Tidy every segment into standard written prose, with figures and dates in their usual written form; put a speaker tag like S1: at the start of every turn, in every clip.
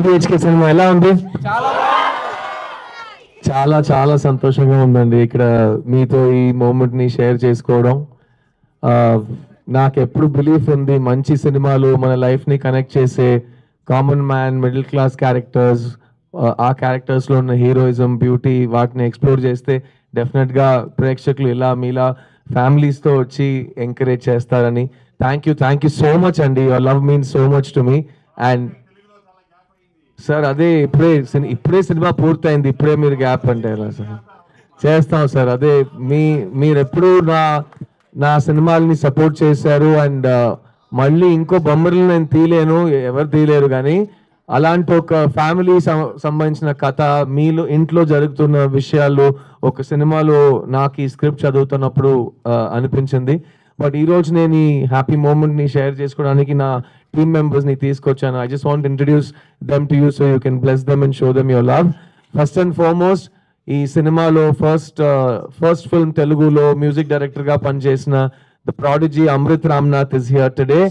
S1: BHK cinema ఎలా ఉంది? చాలా చాలా సంతోషంగా ఉందండి ఇక్కడ మీతో ఈ మూమెంట్ ని షేర్ చేసుకోవడం. నాకు ఎప్పుడు బిలీఫ్ ఉంది మంచి సినిమాలు మన లైఫ్ ని కనెక్ట్ చేసే common man middle class characters, ఆ క్యారెక్టర్స్ లో ఉన్న హీరోయిజం బ్యూటీ వాటిని ఎక్స్ప్లోర్ చేస్తే డెఫినెట్ గా ప్రేక్షకులు ఇలా మీలా ఫ్యామిలీస్ తో వచ్చి ఎంకరేజ్ చేస్తారని. థ్యాంక్ యూ సో మచ్ అండి. Your love means so much to me. And sir అదే ఇప్పుడే సినిమా పూర్తయింది, ఇప్పుడే మీరు గ్యాప్ అంటే ఎలా సార్? చేస్తాం సార్. అదే మీరు ఎప్పుడు నా సినిమాల్ని సపోర్ట్ చేశారు. అండ్ మళ్ళీ ఇంకో బొమ్మలు నేను తీయలేను, ఎవరు తీయలేరు, కానీ అలాంటి ఒక ఫ్యామిలీ సంబంధించిన కథ మీలో ఇంట్లో జరుగుతున్న విషయాలు ఒక సినిమాలో నాకు ఈ స్క్రిప్ట్ చదువుతున్నప్పుడు అనిపించింది. బట్ ఈ రోజు నేను ఈ హ్యాపీ మూమెంట్ ని షేర్ చేసుకోవడానికి నా టీమ్ మెంబర్స్ ని తీసుకొచ్చాను. I just want introduce them to you so you can bless them and show them your love. First and foremost ఈ సినిమాలో ఫస్ట్ ఫిల్మ్ తెలుగులో మ్యూజిక్ డైరెక్టర్ గా పనిచేసిన the prodigy Amrit Ramnath is here today.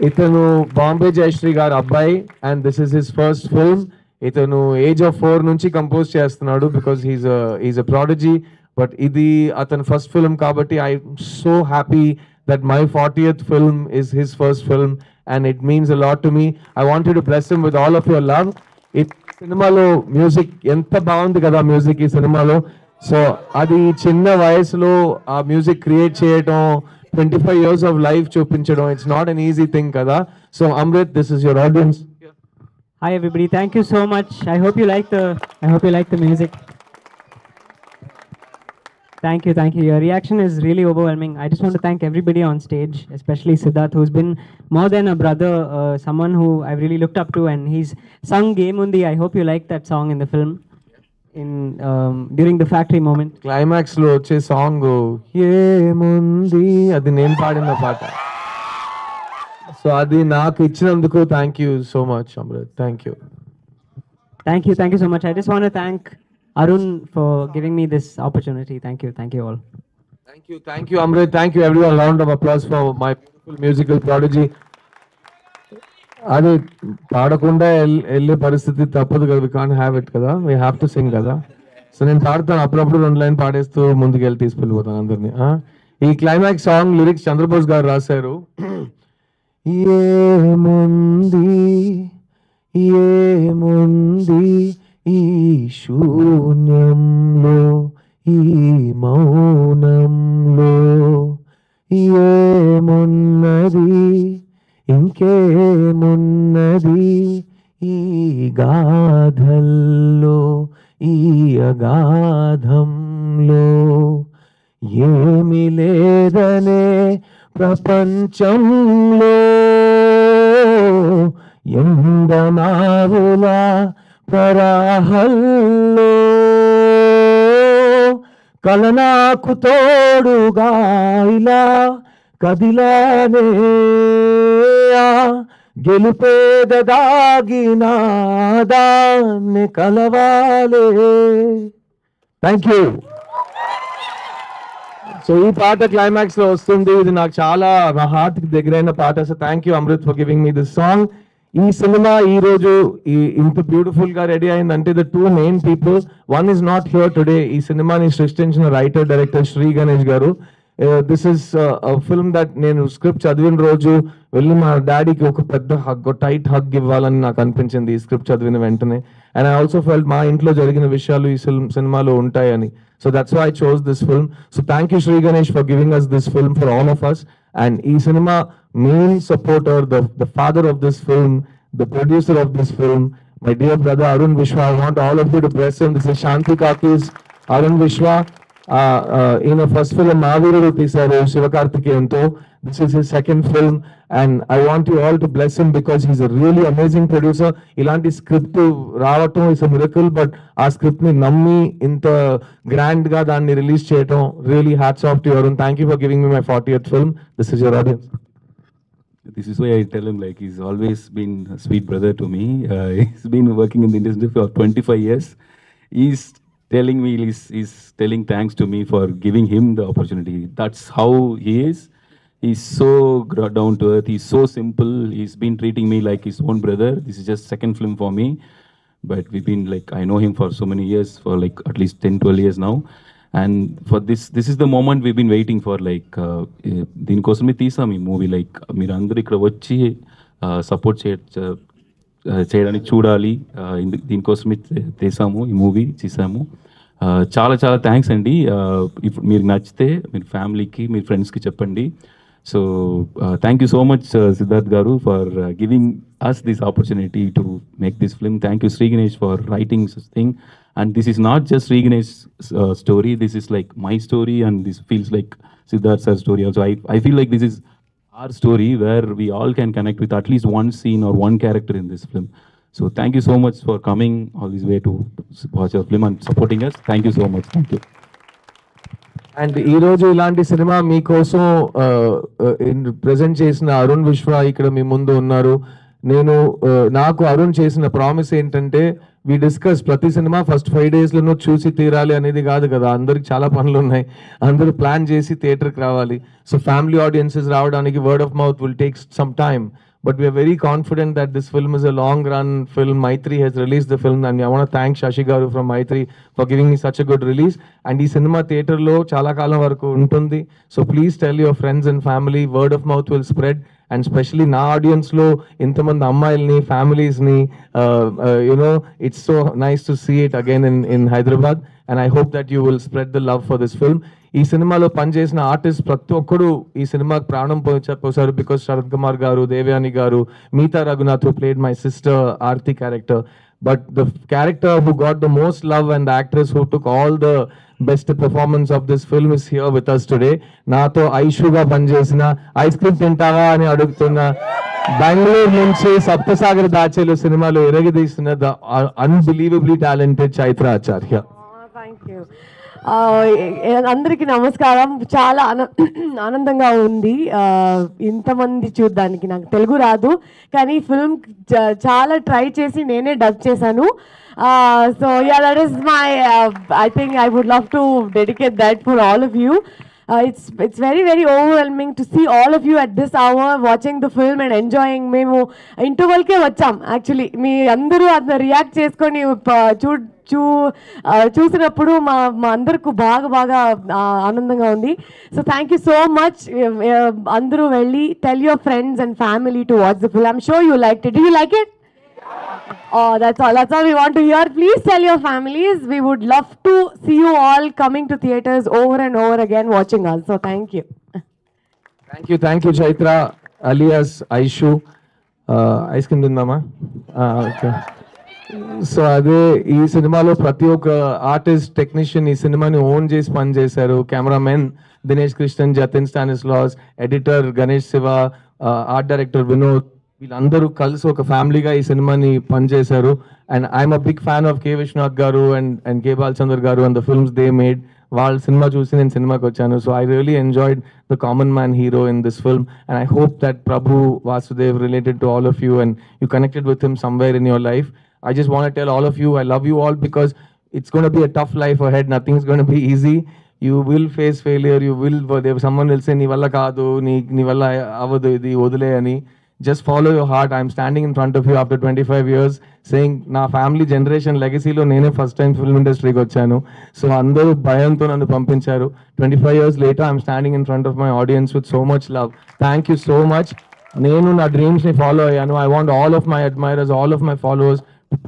S1: ఇతను బాంబే జయశ్రీ గారి అబ్బాయి and this is his first film. ఇతను age of 4 నుంచి కంపోజ్ చేస్తున్నాడు because he's a prodigy. But ఇది అతని ఫస్ట్ ఫిల్మ్ కాబట్టి I'm so happy that my 40th film is his first film and it means a lot to me. I wanted to bless him with all of your love. సినిమాలో music ఎంత బాగుంది కదా, music ఈ సినిమాలో. So అది చిన్న వయసులో ఆ మ్యూజిక్ క్రియేట్ చేయడం, 25 years of life చూపించడం, it's not an easy thing కదా. So Amrit, this is your audience.
S2: Hi everybody, thank you so much. I hope you like the music. Thank you. Your reaction is really overwhelming. I just want to thank everybody on stage, especially Siddharth, who's been more than a brother, someone who I've really looked up to, and he's sung Game Undi. I hope you like that song in the film, during the factory moment.
S1: Climax lo వచ్చే song ఏముంది అది నేను పాడిన పాట. So అది నాకు ఇచ్చినందుకు thank you so much Amrit. Thank you
S2: so much. I just want to thank Arun for giving me this opportunity. Thank you all.
S1: Thank you Amrit. Thank you everyone. Round of applause for my beautiful musical prodigy. అది పాడకుండా వెళ్ళే పరిస్థితి తప్పదు కదా, we can't have it కదా, we have to sing కదా. So నేను పాడతాను, అప్పుడప్పుడు 2 లైన్ పాడేస్తూ ముందుకు వెళ్ళి తీసుకెళ్ళిపోతాను అందరినీ. ఈ క్లైమాక్స్ సాంగ్ లిరిక్స్ చంద్రబోస్ గారు రాశారు. ఏముంది ఈ శూన్యంలో, ఈ మౌనంలో, ఏమున్నది ఇంకేమున్నది ఈ గాథల్లో, ఈ అగాధంలో, ఏమి లేదనే ప్రపంచంలో ఎందమావులా ప్రరాహల్లో కలనాకు తోడుగా ఇలా కదిలానే గెలుపేద దాగిన దాన్ని కలవాలే. Thank you. సో ఈ పాట క్లైమాక్స్ లో వస్తుంది. ఇది నాకు చాలా నా హార్ట్ కి దగ్గరైన పాట. So thank you Amrit for giving me this song. ఈ సినిమా ఈ రోజు ఇంత బ్యూటిఫుల్ గా రెడీ అయిందంటే the 2 main people. One is not here today. ఈ సినిమాని సృష్టించిన రైటర్ డైరెక్టర్ శ్రీ గణేష్ గారు. దిస్ ఇస్ ఫిల్మ్ దట్ నేను స్క్రిప్ట్ చదివిన రోజు వెళ్ళి మా డాడీకి ఒక పెద్ద హగ్, టైట్ హగ్ ఇవ్వాలని నాకు అనిపించింది ఈ స్క్రిప్ట్ చదివిన వెంటనే. అండ్ ఐ ఆల్సో ఫెల్ట్ మా ఇంట్లో జరిగిన విషయాలు ఈ సినిమాలో ఉంటాయని. So that's why I chose this film. So thank you Sri Ganesh for giving us this film for all of us. And ee cinema main supporter, the father of this film, the producer of this film, my dear brother Arun Vishwa. I want all of you to bless him. This is Shanti Kaki's Arun Vishwa. First film Maviru తీశారు శివకార్తికేయన్తో. This is his second film and I want you all to bless him because he's a really amazing producer. ఇలాంటి script రావటం is a miracle, but ఆ script ని నమ్మి ఇంత grand గా దాన్ని release చేయటం really hats off to you Arun. Thank you for giving me my 40th film. This is your audience.
S3: This is why I tell him like he's always been a sweet brother to me. He's been working in the industry for 25 years. He's telling me, he's telling thanks to me for giving him the opportunity. That's how he is. He's so down to earth. He's so simple. He's been treating me like his own brother. This is just second film for me, but we've been like, I know him for so many years, for like at least 10-12 years now. And for this is the moment we've been waiting for. Like దీనికోసమే తీసాం ఈ movie. Like మీరు అందరూ ఇక్కడ వచ్చి support చేయడానికి చూడాలి. దీనికోసమే తీసాము ఈ మూవీ, చేసాము. చాలా చాలా థ్యాంక్స్ అండి. ఇప్పుడు మీరు నచ్చితే మీరు ఫ్యామిలీకి, మీ ఫ్రెండ్స్కి చెప్పండి. So thank you so much Siddharth garu for giving us this opportunity to make this film. Thank you Sri Ganesh for writing this thing. And this is not just Sri Ganesh's story. This is like my story, and this feels like Siddharth sir's story also. I feel like this is our story where we all can connect with at least one scene or one character in this film. So thank you so much for coming all this way to watch our film and supporting us. Thank you so much. Thank you.
S1: And ఈరోజు ఇలాంటి cinema మీకోసం present చేసిన అరుణ్ విశ్వ ఇక్కడ మీ ముందు ఉన్నారు. నేను నాకు అరుణ్ చేసిన ప్రామిస్ ఏంటంటే, వి డిస్కస్ ప్రతి సినిమా ఫస్ట్ 5 daysలోనూ చూసి తీరాలి అనేది కాదు కదా, అందరికి చాలా పనులు ఉన్నాయి, అందరూ ప్లాన్ చేసి థియేటర్కి రావాలి. సో ఫ్యామిలీ ఆడియన్సెస్ రావడానికి word of mouth will take some time, but we are very confident that this film is a long run film. Maitri has released the film, and I want to thank Shashi Garu from Maitri for giving me such a good release. And ee cinema theater lo chala kalam varaku untundi, so please tell your friends and family. Word of mouth will spread, and especially na audience lo intamand ammayalni, families ni, it's so nice to see it again in Hyderabad, and I hope that you will spread the love for this film. ఈ సినిమాలో పనిచేసిన artist ప్రతి ఒక్కరు ఈ సినిమాకి ప్రాణం పోసారు. Because Sarath Kumar గారు, దేవయాని గారు, Meetha Raghunath who played my sister Aarti character, but the character who got the most love and the actress who took all the best performance of this film is here with us today. నాతో ఐషుగా పనిచేసిన, ice cream తింటావా అని అడుగుతున్న, బెంగళూరు నుంచి సప్తసాగర్ దాచేలు సినిమాలో ఎరగదీసిన the unbelievably talented Chaitra Acharya.
S4: Thank you. అందరికీ నమస్కారం. చాలా ఆనందంగా ఉంది ఇంతమంది చూడడానికి. నాకు తెలుగు రాదు, కానీ ఫిల్మ్ చాలా ట్రై చేసి నేనే డబ్ చేశాను. So yeah, that is my I think I would love to dedicate that for all of you. It's very very overwhelming to see all of you at this hour watching the film and enjoying. మేము ఇంటర్వల్కే వచ్చాం actually. మీ అందరూ అది react చేసుకొని చూసినప్పుడు మా అందరికి బాగా ఆనందంగా ఉంది. So thank you so much. అందరూ వెళ్ళి tell your friends and family to watch the film. I'm sure you like it. Do you like it? Oh, that's all we want to hear. Please tell your families. We would love to see you all coming to theaters over and over again watching us. So thank you.
S1: Thank you Chaitra alias Aishu. Ice cream తిందామా? Okay. So అదే ఈ సినిమాలో ప్రతి ఒక్క artist, technician ఈ సినిమాని own చేసి పని చేశారు. Cameraman Dinesh Krishnan, Jatin Stanislaus, editor Ganesh Siva, art director Vinod, వీళ్ళందరూ కలిసి ఒక ఫ్యామిలీగా ఈ సినిమాని పనిచేశారు. And I'm a big fan of K Vishwanath garu and K Balachander garu and the films they made. వాళ్ళ సినిమా చూసి నేను సినిమాకి వచ్చాను. So I really enjoyed the common man hero in this film, and I hope that Prabhu Vasudev related to all of you and you connected with him somewhere in your life. I just want to tell all of you, I love you all, because it's going to be a tough life ahead. Nothing's going to be easy. You will face failure. Someone will say, "Nee valla kaadu, nee valla avadu idi odule ani." Just follow your heart. I'm standing in front of you after 25 years saying, na family generation legacy lo nene first time film industry ki vachanu. So andaru bhayanto nannu pampincharu. 25 years later, I'm standing in front of my audience with so much love. Thank you so much. Nenu na dreams ni follow ayyanu. I want all of my admirers, all of my followers,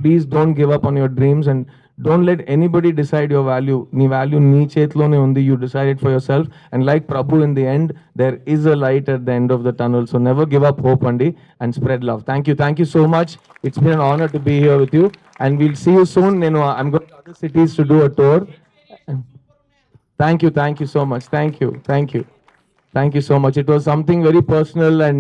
S1: please don't give up on your dreams and don't let anybody decide your value. Nee value nee chetlone undi. You decide it for yourself, and like Prabhu, in the end there is a light at the end of the tunnel. So never give up hope, andi, and spread love. Thank you so much. It's been an honor to be here with you, and we'll see you soon. I'm going to other cities to do a tour. Thank you so much. Thank you so much. It was something very personal, and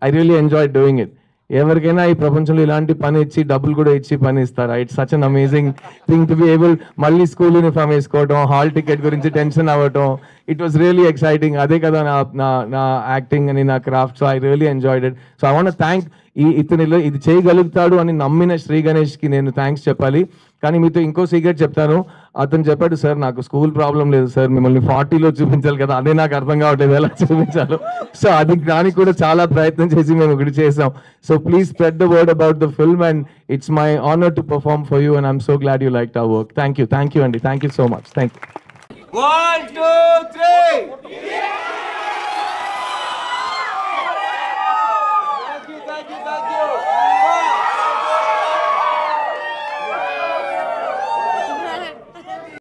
S1: I really enjoyed doing it. ఎవరికైనా ఈ ప్రపంచంలో ఇలాంటి పని ఇచ్చి డబ్బులు కూడా ఇచ్చి పని ఇస్తారా? It's such an amazing thing to be able. మళ్ళీ స్కూల్ యూనిఫామ్ వేసుకోవటం, హాల్ టికెట్ గురించి టెన్షన్ అవ్వటం, ఇట్ వాస్ రియలీ ఎక్సైటింగ్. అదే కదా నా యాక్టింగ్ అని, నా craft. So I really enjoyed it. So I want thank ఇతనిలో ఇది చేయగలుగుతాడు అని నమ్మిన శ్రీ గణేష్కి నేను థ్యాంక్స్ చెప్పాలి. కానీ మీతో ఇంకో సీక్రెట్ చెప్తాను. అతను చెప్పాడు, సార్ నాకు స్కూల్ ప్రాబ్లం లేదు సార్, మిమ్మల్ని 40లో చూపించాలి కదా, అదే నాకు అర్థం కావట్లేదు ఎలా చూపించాలో. సో అది దానికి కూడా చాలా ప్రయత్నం చేసి మేము ఒకటి చేసాం. So please spread the word about the film and it's my honour to perform for you and I'm so glad you like our work. Thank you అండి, thank you so much. Thank you.
S5: 1, 2, 3. Thank you.